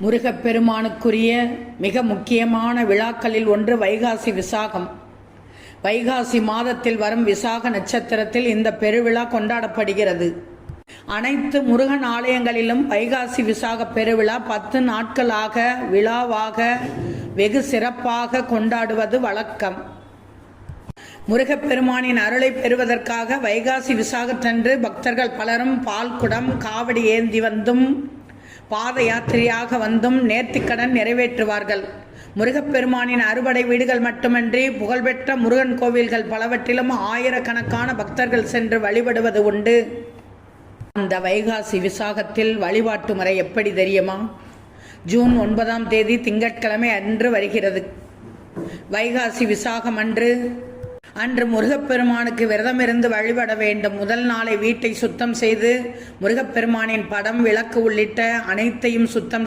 முருகப்பெருமானுக்குரிய மிக முக்கியமான விழாக்களில் ஒன்று வைகாசி விசாகம். வைகாசி மாதத்தில் வரும் விசாக நட்சத்திரத்தில் இந்த பெருவிழா கொண்டாடப்படுகிறது. அனைத்து முருகன் ஆலயங்களிலும் வைகாசி விசாக பெருவிழா 10 நாட்களாக விழாவாக வெகு சிறப்பாக கொண்டாடுவது வழக்கம். முருகப்பெருமானின் அருளை பெறுவதற்காக வைகாசி விசாகத்தன்று பக்தர்கள் பலரும் பால்குடம் காவடி ஏந்தி வந்தும் பாத யாத்திரையாக வந்தும் நேர்த்திக்கடன் நிறைவேற்றுவார்கள். முருகப்பெருமானின் அறுபடை வீடுகள் மட்டுமன்றி புகழ்பெற்ற முருகன் கோவில்கள் பலவற்றிலும் ஆயிரக்கணக்கான பக்தர்கள் சென்று வழிபடுவது உண்டு. அந்த வைகாசி விசாகத்தில் வழிபாட்டு முறை எப்படி தெரியுமா? ஜூன் 9ஆம் தேதி திங்கட்கிழமை அன்று வருகிறது. வைகாசி விசாகம் அன்று முருகப்பெருமானுக்கு விரதமிருந்து வழிபட வேண்டும். முதல் நாளை வீட்டை சுத்தம் செய்து முருகப்பெருமானின் படம் விளக்கு உள்ளிட்ட அனைத்தையும் சுத்தம்